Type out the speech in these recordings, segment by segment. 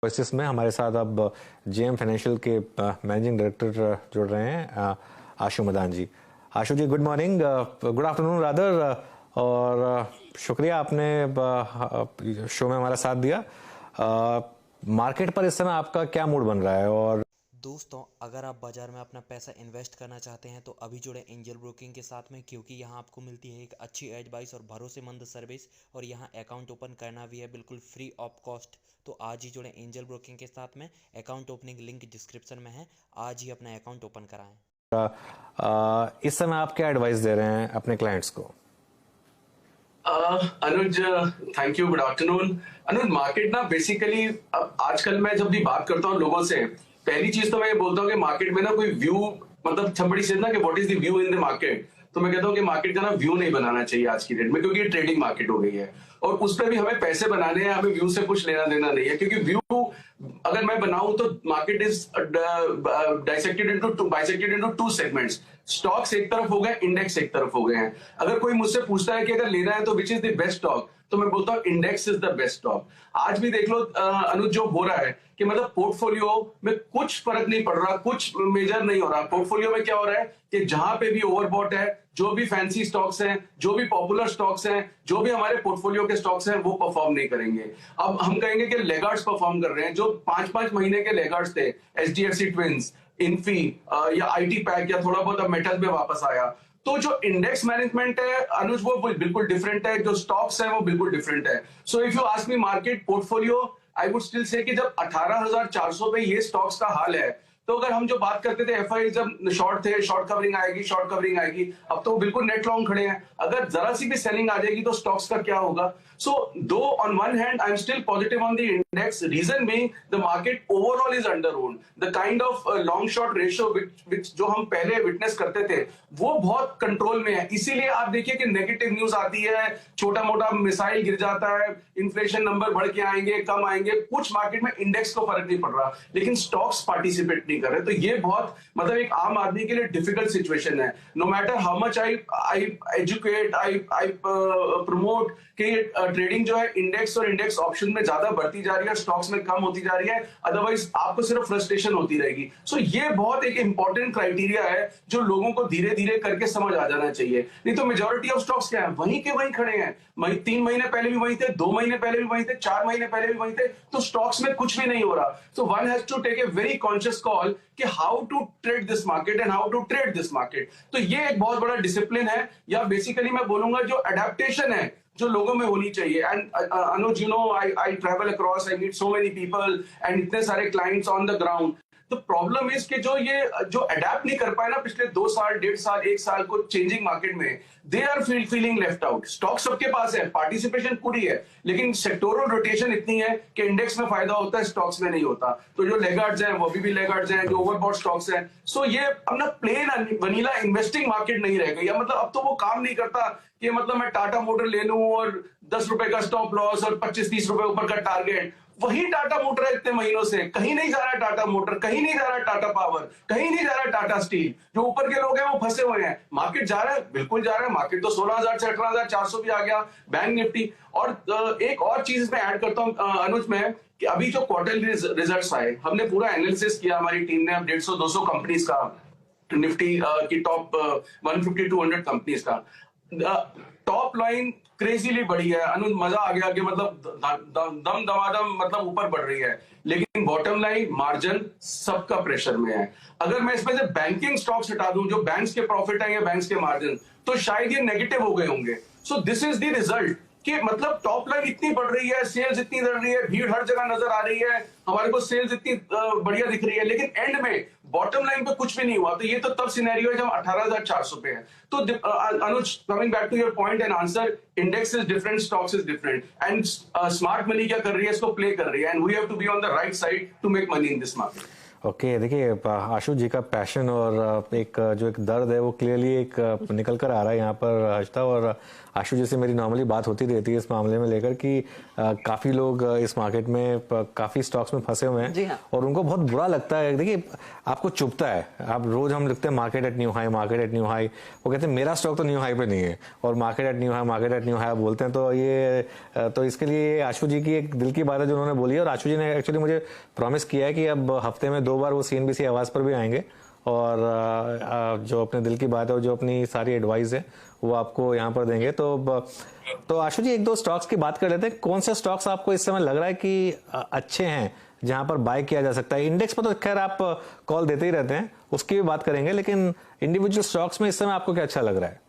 Voices में हमारे साथ अब जेएम फाइनेंशियल के मैनेजिंग डायरेक्टर जुड़ रहे हैं, Ashu Madan ji. Ashu ji, good morning, good afternoon rather, और शुक्रिया आपने शो में हमारा साथ दिया। मार्केट पर इस समय आपका क्या मूड बन रहा है? और दोस्तों, अगर आप बाज़ार में अपना पैसा इन्वेस्ट करना चाहते हैं तो अभी जुड़े एंजल ब्रोकिंग के साथ में, क्योंकि यहाँ आपको मिलती है एक अच्छी एडवाइस और भरोसेमंद सर्विस, और यहाँ अकाउंट ओपन करना भी है बिल्कुल फ्री ऑफ कॉस्ट। तो आज ही जुड़े एंजल ब्रोकिंग के साथ में। अकाउंट ओपनिंग लिंक डिस्क्रिप्शन में है, आज ही अपना अकाउंट ओपन कराएं। इस समय आप क्या एडवाइस दे रहे हैं अपने क्लाइंट्स को? Anuj, thank you, good afternoon. Anuj, market ना बेसिकली आजकल मैं जब भी बात करता हूँ लोगों से, पहली चीज तो मैं ये बोलता हूँ कि मार्केट में ना कोई व्यू, मतलब somebody says ना कि what is the view in the market, तो मैं कहता हूँ कि मार्केट का ना व्यू नहीं बनाना चाहिए आज की डेट में, क्योंकि ये ट्रेडिंग मार्केट हो गई है और उस पर भी हमें पैसे बनाने हैं, हमें व्यू से कुछ लेना देना नहीं है। क्योंकि व्यू अगर मैं बनाऊं तो market is bisected into two segments. Stocks एक तरफ हो गए, इंडेक्स एक तरफ हो गए हैं। अगर कोई मुझसे पूछता है कि अगर लेना है तो which is the best stock, तो मैं बोलता हूँ index is the best stock. आज भी देख लो अनुज, जो हो रहा है कि मतलब पोर्टफोलियो में कुछ फर्क नहीं पड़ रहा, कुछ मेजर नहीं हो रहा। पोर्टफोलियो में क्या हो रहा है कि जहां पे भी ओवरबॉट है, जो भी फैंसी स्टॉक्स हैं, जो भी पॉपुलर स्टॉक्स हैं, जो भी हमारे पोर्टफोलियो के स्टॉक्स हैं, वो परफॉर्म नहीं करेंगे। अब हम कहेंगे कि लेगार्ड्स परफॉर्म कर रहे हैं। जो 5-5 महीने के लेगार्ड्स थे, एचडीएफसी ट्विंस, इन्फी या आईटी पैक या थोड़ा बहुत अब मेटल में वापस आया। तो जो इंडेक्स मैनेजमेंट है अनुज, वो बिल्कुल डिफरेंट है, जो स्टॉक्स है वो बिल्कुल डिफरेंट है। So if you ask me market portfolio, I would still say कि जब 18,400 पे ये स्टॉक्स का हाल है, तो अगर हम जो बात करते थे एफआई जब शॉर्ट थे, शॉर्ट कवरिंग आएगी, अब तो बिल्कुल नेट लॉन्ग खड़े हैं। अगर जरा सी भी सेलिंग आ जाएगी तो स्टॉक्स का क्या होगा? So though on one hand I'm still positive on the index, reason being the market overall is underowned. The kind of long short ratio which जो हम पहले विटनेस करते थे वो बहुत कंट्रोल में है। इसीलिए आप देखिए कि नेगेटिव न्यूज आती है, छोटा मोटा मिसाइल गिर जाता है, इन्फ्लेशन नंबर बढ़ के आएंगे, कम आएंगे, कुछ मार्केट में इंडेक्स को फर्क नहीं पड़ रहा, लेकिन स्टॉक्स पार्टिसिपेट नहीं कर रहे। तो ये बहुत मतलब एक आम आदमी के लिए डिफिकल्ट सिचुएशन है। No matter how much I educate, I promote कि ट्रेडिंग जो है इंडेक्स और इंडेक्स ऑप्शन में ज्यादा बढ़ती जा रही है, स्टॉक्स में कम होती जा रही है, अदरवाइज आपको सिर्फ फ्रस्ट्रेशन होती रहेगी। सो ये बहुत एक इंपॉर्टेंट क्राइटेरिया है जो लोगों को धीरे धीरे करके समझ आ जाना चाहिए। नहीं तो मेजॉरिटी ऑफ स्टॉक्स क्या है, वहीं के वहीं खड़े हैं। 3 महीने पहले भी वहीं थे, 2 महीने पहले भी वहीं थे, 4 महीने पहले भी वहीं थे, तो स्टॉक्स में कुछ भी नहीं हो रहा। So one has to take a very conscious call कि how to trade this market and how to trade this market. तो ये एक बहुत बड़ा डिसिप्लिन है, या बेसिकली मैं बोलूंगा जो अडेप्टेशन है जो लोगों में होनी चाहिए। And Anuj, you know, I travel across, I meet so many people and इतने सारे clients on the ground. The problem is कि जो अडेप्ट नहीं कर पाए ना पिछले 2 साल, 1.5 साल, 1 साल को चेंजिंग मार्केट में, they are feeling left out. Stock सबके पास है, पार्टिसिपेशन पूरी है, लेकिन सेक्टोरल रोटेशन इतनी है कि इंडेक्स में फायदा होता है, स्टॉक्स में नहीं होता। तो जो लेगार्ड्स हैं वो भी लेगार्ड्स हैं, जो ओवरबॉट स्टॉक्स हैं। सो ये अपना प्लेन वनीला इन्वेस्टिंग मार्केट नहीं रह गई। मतलब अब तो वो काम नहीं करता कि मतलब मैं टाटा मोटर ले लूं और 10 रुपए का स्टॉप लॉस और 25-30 रुपए ऊपर का टारगेट। वही टाटा मोटर है इतने महीनों से, कहीं नहीं जा रहा है टाटा मोटर, कहीं नहीं जा रहा है टाटा पावर, कहीं नहीं जा रहा है टाटा स्टील। जो ऊपर के लोग हैं वो फंसे हुए हैं। मार्केट जा रहा है, बिल्कुल जा रहा है। मार्केट तो 16,000 से 18,400 भी आ गया, बैंक निफ्टी। और एक और चीज इसमें ऐड करता हूं अनुज में, कि अभी जो क्वार्टरली रिजल्ट्स आए, हमने पूरा एनालिसिस किया, हमारी टीम ने 150-200 कंपनीज का, निफ्टी की टॉप 150-200 कंपनीज का। टॉप लाइन क्रेजीली बढ़ी है अनुज, मजा आ गया कि मतलब दम दमादम मतलब ऊपर बढ़ रही है, लेकिन बॉटम लाइन मार्जिन सबका प्रेशर में है। अगर मैं इसमें से बैंकिंग स्टॉक्स हटा दूं, जो बैंक्स के प्रॉफिट है या बैंक्स के मार्जिन, तो शायद ये नेगेटिव हो गए होंगे। So this is the result कि मतलब टॉप लाइन इतनी बढ़ रही है, सेल्स इतनी बढ़ रही है, भीड़ हर जगह नजर आ रही है, हमारे को सेल्स इतनी बढ़िया दिख रही है, लेकिन एंड में बॉटम लाइन पे कुछ भी नहीं हुआ। तो ये तो तब सिनेरियो है जब 18,400 पे है। तो Anuj, coming back to your point and answer, index is different, stocks is different, and smart money क्या कर रही है, इसको प्ले कर रही है, and we have to be on the right side to make money in this market. Okay, देखिए आशु जी का पैशन और एक जो एक दर्द है वो क्लियरली एक निकल कर आ रहा है यहाँ पर हर्षदा। और आशु जी से मेरी नॉर्मली बात होती रहती है इस मामले में लेकर कि काफ़ी लोग इस मार्केट में काफ़ी स्टॉक्स में फंसे हुए हैं। हाँ। और उनको बहुत बुरा लगता है। देखिए आपको चुभता है, आप रोज हम लिखते हैं market at new high, market at new high. वो कहते हैं मेरा स्टॉक तो न्यू हाई पे नहीं है और market at new high, market at new high आप बोलते हैं। तो ये तो इसके लिए आशु जी की एक दिल की बात है जो उन्होंने बोली है। और आशु जी ने एक्चुअली मुझे प्रॉमिस किया है कि अब हफ्ते में 2 बार वो CNBC आवाज पर भी आएंगे और जो अपने दिल की बात है और जो अपनी सारी एडवाइस है वो आपको यहाँ पर देंगे। तो आशु जी 1-2 स्टॉक्स की बात कर लेते हैं। कौन से स्टॉक्स आपको इस समय लग रहा है कि अच्छे हैं जहां पर बाय किया जा सकता है? इंडेक्स पर तो खैर आप कॉल देते ही रहते हैं, उसकी भी बात करेंगे, लेकिन इंडिविजुअल स्टॉक्स में इस समय आपको क्या अच्छा लग रहा है?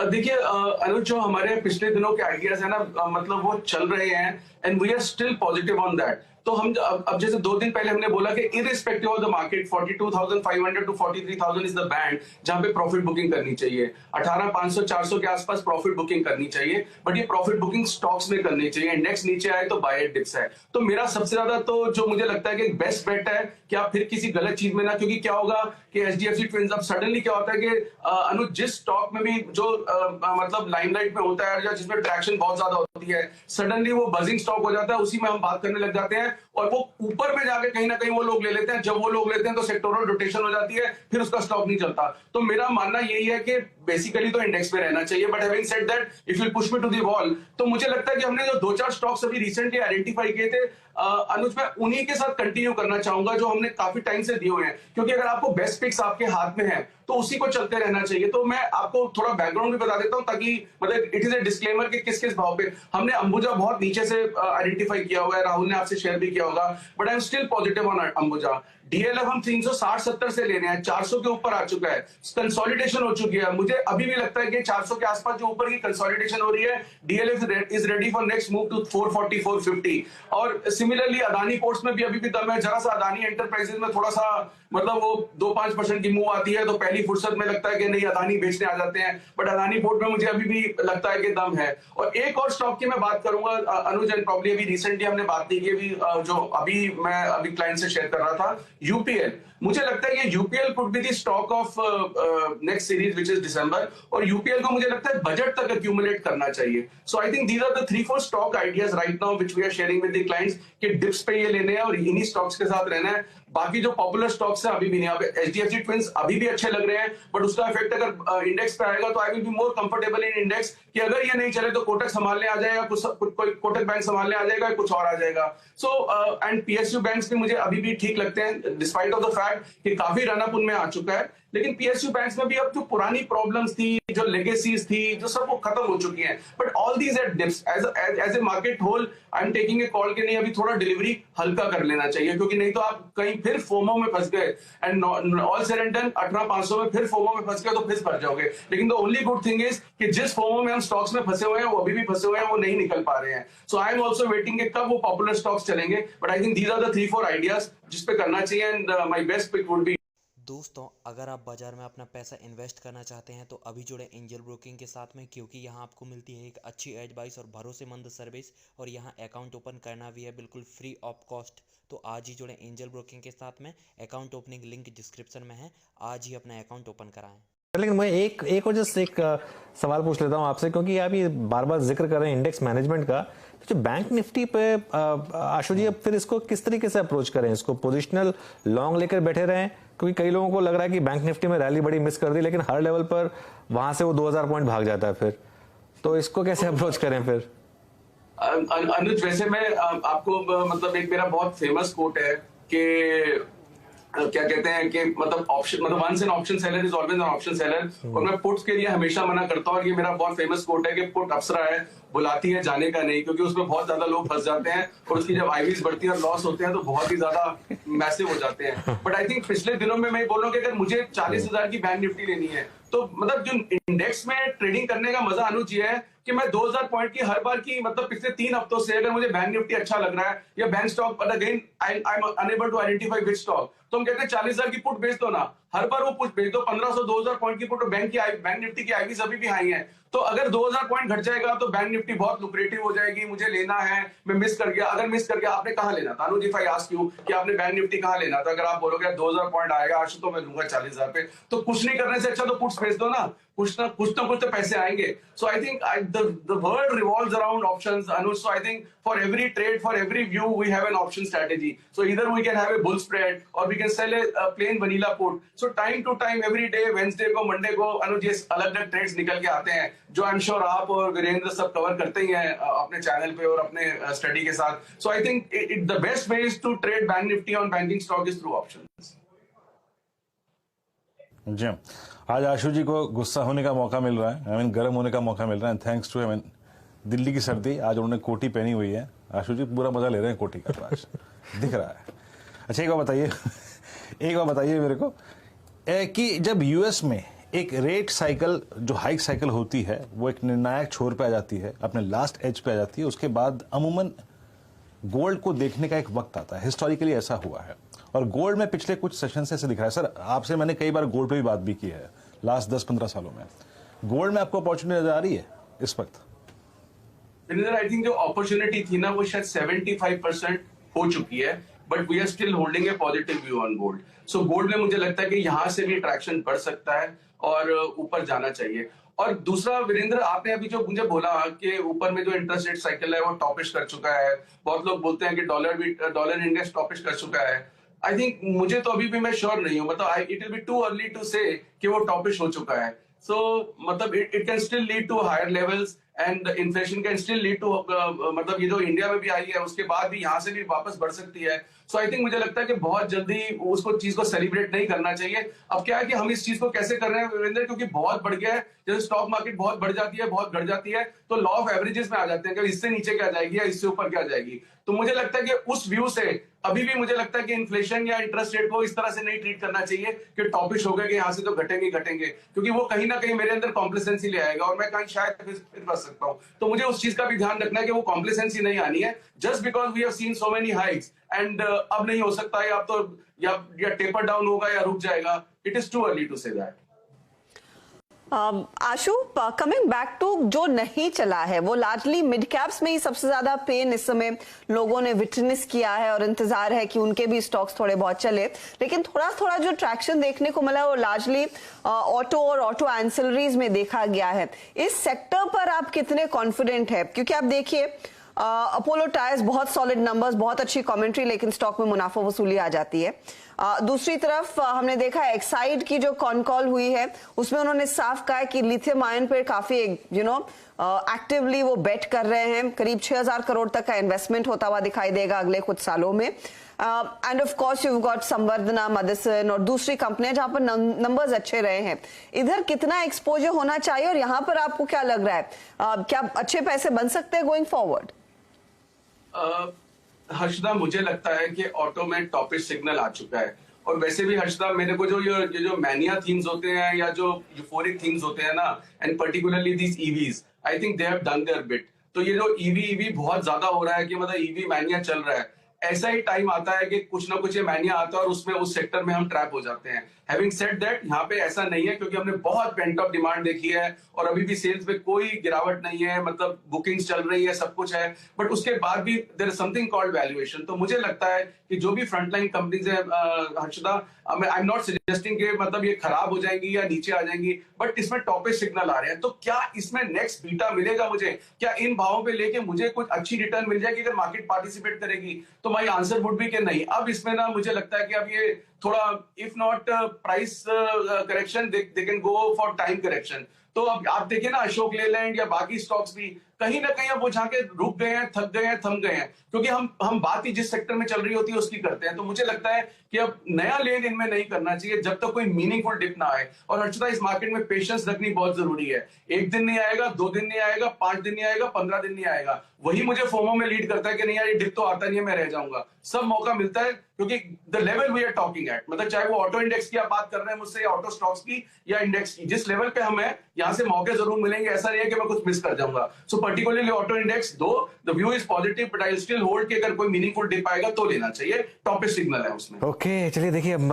देखिए अनुज, जो हमारे पिछले दिनों के आइडियाज है ना, मतलब वो चल रहे हैं and we are still positive on that. तो हम अब जैसे 2 दिन पहले हमने बोला कि irrespective of the market 42,500 to 43,000 is the band जहां पे प्रॉफिट बुकिंग करनी चाहिए। 18,500 400 के आसपास प्रॉफिट बुकिंग करनी चाहिए, बट ये प्रॉफिट बुकिंग स्टॉक्स में करनी चाहिए। इंडेक्स नीचे आए तो बाय डिप्स है। तो मेरा सबसे ज्यादा तो जो मुझे लगता है कि बेस्ट बेट है कि आप फिर किसी गलत चीज में ना, क्योंकि क्या होगा कि HDFC ट्विंस अब सडनली क्या होता है कि अनुज जिस स्टॉक में भी जो मतलब लाइमलाइट में होता है या जिसमें ट्रैक्शन बहुत ज्यादा होती है, सडनली वो बजिंग स्टॉक हो जाता है, उसी में हम बात करने लग जाते हैं और वो ऊपर में जाके कहीं ना कहीं वो लोग ले लेते हैं। जब वो लोग लेते हैं तो सेक्टोरल रोटेशन हो जाती है, फिर उसका स्टॉक नहीं चलता। तो मेरा मानना यही है कि बेसिकली तो इंडेक्स में रहना चाहिए, but having said that if you push me to the wall, तो मुझे लगता है कि हमने जो 2-4 स्टॉक्स अभी रिसेंटली आइडेंटिफाई किए थे अनुज, मैं उन्हीं के साथ कंटिन्यू करना चाहूंगा जो हमने काफी टाइम से दिए हुए हैं, क्योंकि अगर आपको बेस्ट पिक्स आपके हाथ में है तो उसी को चलते रहना चाहिए। तो मैं आपको थोड़ा बैकग्राउंड भी बता देता हूं ताकि मतलब इट इज ए डिस्क्लेमर कि किस किस भाव पे हमने अंबुजा बहुत नीचे से आइडेंटिफाई किया हुआ है, राहुल ने आपसे शेयर भी किया होगा, but I am still positive on Ambuja. DLF हम 360-70 से लेने हैं, 400 के ऊपर आ चुका है, कंसोलिडेशन हो चुकी है। मुझे अभी भी लगता है कि 400 के आसपास जो ऊपर की कंसोलिडेशन हो रही है, DLF is ready for next move to 440-450। और सिमिलरली अदानी पोर्ट्स में भी अभी भी दम है। जरा सा अदानी एंटरप्राइजेज में थोड़ा सा मतलब वो 2-5% की मूव आती है तो पहली फुर्सत में लगता है कि नहीं अदानी बेचने आ जाते हैं, बट अदानी पोर्ट में मुझे अभी भी लगता है कि दम है। और एक और स्टॉक की मैं बात करूंगा अनुज, एंड प्रॉब्ली अभी रिसेंटली हमने बात नहीं की, अभी जो मैं अभी क्लाइंट से शेयर कर रहा था, UPL। मुझे लगता है कि UPL could be the stock of next series which is December, और UPL को मुझे लगता है बजट तक एक्यूमुलेट करना चाहिए। So I think these are the 3-4 stock ideas right now which we are sharing with the clients कि dips पे ये लेने हैं और इन्हीं स्टॉक्स के साथ रहना है। बाकी जो पॉपुलर स्टॉक्स है अभी भी नहीं। HDFC ट्विंस अभी भी अच्छे लग रहे हैं, बट उसका इफेक्ट अगर इंडेक्स पे आएगा तो I will be more comfortable in index कि अगर ये नहीं चले तो कोटक संभालने आ जाएगा, कोई कोटक बैंक संभालने आ जाएगा, कुछ और आ जाएगा। सो एंड PSU बैंक्स भी मुझे अभी भी ठीक लगते हैं डिस्पाइट ऑफ द फैक्ट कि काफी रनअप उनमें आ चुका है। लेकिन PSU बैंक्स में भी अब जो पुरानी प्रॉब्लम्स थी, जो लेगेसीज थी, जो सब वो खत्म हो चुकी हैं। But all these at dips as a market whole I am taking a call कि नहीं अभी थोड़ा डिलीवरी हल्का कर लेना चाहिए, क्योंकि नहीं तो आप कहीं फिर फोमो में फंस गए and all said and done 18,500 में फिर फोमो में फंस गए तो फिर फंस जाओगे। लेकिन the only good thing is कि जिस फोमो में हम स्टॉक्स में फंसे हुए हैं वो अभी भी फंसे हुए हैं, वो नहीं निकल पा रहे हैं। So I am also waiting कब वो पॉपुलर स्टॉक्स चलेंगे, but I think these are the 3-4 ideas जिसपे करना चाहिए and my best pick would be. दोस्तों, अगर आप बाजार में अपना पैसा इन्वेस्ट करना चाहते हैं तो अभी जुड़े एंजल ब्रोकिंग के साथ में, क्योंकि यहाँ आपको मिलती है एक अच्छी एडवाइस और भरोसेमंद सर्विस, और यहाँ अकाउंट ओपन करना भी है बिल्कुल फ्री ऑफ कॉस्ट। तो आज ही जुड़े एंजल ब्रोकिंग के साथ में, अकाउंट ओपनिंग लिंक डिस्क्रिप्शन में है, आज ही अपना अकाउंट ओपन कराएं। लेकिन मैं एक और जस्ट एक सवाल पूछ लेता हूं आपसे, क्योंकि आप ये बार बार जिक्र कर रहे हैं इंडेक्स मैनेजमेंट का। तो जो बैंक निफ्टी पे आशु जी, अब फिर इसको किस तरीके से अप्रोच करें? इसको पोजिशनल लॉन्ग लेकर बैठे रहें? क्योंकि कई लोगों को लग रहा है कि बैंक निफ्टी में रैली बड़ी मिस कर दी, लेकिन हर लेवल पर वहां से वो 2000 पॉइंट भाग जाता है फिर, तो इसको कैसे अप्रोच करें फिर? अनुज, वैसे मैं आपको मतलब एक मेरा बहुत फेमस कोट है कि क्या कहते हैं कि मतलब ऑप्शन मतलब once an option seller is always an option seller, और मैं पुट्स के लिए हमेशा मना करता हूँ। और ये मेरा बहुत फेमस कोट है कि पुट अप्सरा है, बुलाती है जाने का नहीं, क्योंकि उसमें बहुत ज्यादा लोग फंस जाते हैं और उसकी जब आईवीज बढ़ती है और लॉस होते हैं तो बहुत ही ज्यादा मैसिव हो जाते हैं। बट आई थिंक पिछले दिनों में मैं बोल रहा हूँ कि अगर मुझे 40,000 की बैंक निफ्टी लेनी है तो मतलब जो इंडेक्स में ट्रेडिंग करने का मजा अनुज ये है कि मैं 2000 पॉइंट की हर बार की मतलब पिछले 3 हफ्तों से अगर मुझे बैंक निफ्टी अच्छा लग रहा है या bank stock, but again I am unable to identify which stock, तो हम कहते हैं 40,000 की पुट बेच दो ना, हर बार वो पुट बेच दो 1500 2000 पॉइंट की पुट, बैंक निफ्टी की आईवी अभी भी हाई है। तो अगर 2000 पॉइंट घट जाएगा तो बैंक निफ्टी बहुत लुक्रेटिव हो जाएगी, मुझे लेना है, मैं मिस कर गया। अगर मिस कर गया, आपने कहां लेना था अनुज, इफ आई आस्क यू कि आपने बैंक निफ्टी कहां लेना था, अगर आप बोलोगे 2000 पॉइंट आएगा आशु तो मैं लूंगा 40,000 पे, तो कुछ नहीं करने से अच्छा तो पुट्स बेच दो ना, कुछ ना कुछ तो पैसे आएंगे। So I think the world revolves around options Anuj, so I think for every trade, for every view we have an option strategy. So either we can have a bull spread or we can sell a plain vanilla put. So time to time every day, Wednesday को, Monday को अनुज ये अलग अलग trades निकल के आते हैं जो आई एम श्योर आप और वीरेंद्र सब कवर करते ही हैं अपने चैनल पे और अपने स्टडी के साथ। So I think the best way is to trade bank Nifty on banking stock is through options. जी, आज आशु जी को गुस्सा होने का मौका मिल रहा है, गर्म होने का मौका मिल रहा है, थैंक्स टू दिल्ली की सर्दी। आज उन्होंने कोटी पहनी हुई है, आशु जी पूरा मजा ले रहे हैं कोटी का, तो आज दिख रहा है। अच्छा एक बात बताइए मेरे को कि जब यूएस में एक रेट साइकिल जो हाइक साइकिल होती है वो एक निर्णायक छोर पे आ जाती है, अपने लास्ट एज पे आ जाती है, उसके बाद अमूमन गोल्ड को देखने का एक वक्त आता है। हिस्टोरिकली ऐसा हुआ है और गोल्ड में पिछले कुछ सेशन से ऐसे दिख रहा है। सर आपसे मैंने कई बार गोल्ड पे भी बात भी की है लास्ट 10-15 सालों में, गोल्ड में आपको अपॉर्चुनिटी नजर आ रही है इस वक्त? आई थिंक जो अपॉर्चुनिटी थी ना वो शायद 75% हो चुकी है, but we are still holding a positive view on gold. So gold में मुझे लगता है कि यहां से भी अट्रैक्शन बढ़ सकता है और ऊपर जाना चाहिए। और दूसरा वीरेंद्र, आपने अभी जो मुझे बोला कि ऊपर में जो इंटरेस्ट रेट साइकिल है वो टॉपिश कर चुका है, बहुत लोग बोलते हैं कि डॉलर इंडेक्स टॉपिश कर चुका है। आई थिंक मुझे तो अभी भी मैं श्योर नहीं हूं, मतलब it will be too early to say कि वो टॉपिश हो चुका है। सो मतलब it can still lead to higher levels and inflation can still lead to मतलब ये जो इंडिया में भी आई है उसके बाद भी यहाँ से भी वापस बढ़ सकती है। सो आई थिंक मुझे लगता है कि बहुत जल्दी उसको चीज को सेलिब्रेट नहीं करना चाहिए। अब क्या है कि हम इस चीज को कैसे कर रहे हैं वीरेंद्र, क्योंकि बहुत बढ़ गया है, जैसे स्टॉक मार्केट बहुत बढ़ जाती है, बहुत घट जाती है, तो लॉ ऑफ एवरेजेस में आ जाते हैं कि इससे नीचे क्या जाएगी या इससे ऊपर क्या जाएगी। तो मुझे लगता है कि उस व्यू से अभी भी मुझे लगता है कि इन्फ्लेशन या इंटरेस्ट रेट को इस तरह से नहीं ट्रीट करना चाहिए कि टॉपिश हो गया कि यहाँ से तो घटेंगे, क्योंकि वो कहीं ना कहीं मेरे अंदर कॉम्प्लेसेंसी ले आएगा और मैं कहीं शायद फिर फंस सकता हूँ। तो मुझे उस चीज का भी ध्यान रखना है कि वो कॉम्प्लेसेंसी नहीं आनी है just because we have seen so many hikes and अब नहीं हो सकता है, अब तो या टेपर डाउन होगा या रुक जाएगा। It is too early to say that. Ashu, coming back to जो नहीं चला है वो लार्जली मिड कैप्स में ही सबसे ज्यादा पेन इस समय लोगों ने विटनेस किया है और इंतजार है कि उनके भी स्टॉक्स थोड़े बहुत चले, लेकिन थोड़ा थोड़ा जो ट्रैक्शन देखने को मिला वो लार्जली ऑटो और ऑटो एंसिलरीज में देखा गया है। इस सेक्टर पर आप कितने कॉन्फिडेंट है? क्योंकि आप देखिए अपोलो टायर्स बहुत सॉलिड नंबर्स, बहुत अच्छी कमेंट्री, लेकिन स्टॉक में मुनाफा वसूली आ जाती है। दूसरी तरफ हमने देखा एक्साइड की जो कॉन कॉल हुई है उसमें उन्होंने साफ कहा कि लिथियम आयन पर काफी एक्टिवली वो बेट कर रहे हैं। करीब 6,000 करोड़ तक का इन्वेस्टमेंट होता हुआ दिखाई देगा अगले कुछ सालों में। And of course you got Samvardhana, Motherson और दूसरी कंपनियां जहां पर नंबर्स अच्छे रहे हैं। इधर कितना एक्सपोजर होना चाहिए और यहाँ पर आपको क्या लग रहा है, क्या अच्छे पैसे बन सकते हैं गोइंग फॉरवर्ड? हर्षदा, मुझे लगता है कि ऑटो में टॉपिश सिग्नल आ चुका है और वैसे भी हर्षदा मेरे को जो मैनिया थीम्स होते हैं या जो यूफोरिक थीम्स होते हैं ना, and particularly these EVs, I think they have done there bit. तो ये जो ईवी बहुत ज्यादा हो रहा है कि मतलब ईवी मैनिया चल रहा है, ऐसा ही टाइम आता है कि कुछ ना कुछ ये मैनिया आता है और उसमें उस सेक्टर में हम ट्रैप हो जाते हैं। हैविंग सेड दैट, यहाँ पे ऐसा नहीं है क्योंकि हमने बहुत पेंट अप डिमांड देखी है और अभी भी सेल्स में कोई गिरावट नहीं है, मतलब बुकिंग्स चल रही है, सब कुछ है, बट उसके बाद भी there is something called valuation. तो मुझे लगता है कि जो भी फ्रंटलाइन कंपनीज है Harshada, I am not suggesting कि मतलब ये खराब हो जाएंगी या नीचे आ जाएंगी, बट इसमें टॉपिश सिग्नल आ रहे हैं। तो क्या इसमें नेक्स्ट बीटा मिलेगा मुझे? क्या इन भावों पे लेके मुझे कुछ अच्छी रिटर्न मिल जाएगी अगर मार्केट पार्टिसिपेट करेगी? तो माय आंसर वुड बी कि नहीं। अब इसमें ना मुझे लगता है कि अब ये थोड़ा if not price correction they can go for time correction. तो अब आप देखिए ना अशोक लेलैंड या बाकी स्टॉक्स भी कहीं ना कहीं अब वो जाके रुक गए हैं, थक गए हैं, थम गए हैं, क्योंकि हम बात ही जिस सेक्टर में चल रही होती है उसकी करते हैं। तो मुझे लगता है कि अब नया लेन इनमें नहीं करना चाहिए जब तक कोई मीनिंगफुल डिप ना आए। और हर्षदा, इस मार्केट में पेशेंस रखनी बहुत जरूरी है। एक दिन नहीं आएगा, 2 दिन नहीं आएगा, 5 दिन नहीं आएगा, 15 दिन नहीं आएगा, वही मुझे फोमो में लीड करता है कि नहीं यार ये डिप तो आता नहीं है, मैं रह जाऊंगा। सब मौका मिलता है क्योंकि the level we are talking at, मतलब चाहे वो ऑटो इंडेक्स की आप बात कर रहे हैं मुझसे या ऑटो स्टॉक्स की या इंडेक्स की, जिस लेवल पे हम है यहां से मौके जरूर मिलेंगे, ऐसा नहीं है कि मैं कुछ मिस कर जाऊंगा। सो पर्टिकुलरली ऑटो इंडेक्स दो the view is positive, but I still hold कि अगर कोई मीनिंगफुल डिप आएगा तो लेना चाहिए, टॉपिक सिग्नल है उसमें। ओके चलिए देखिए अब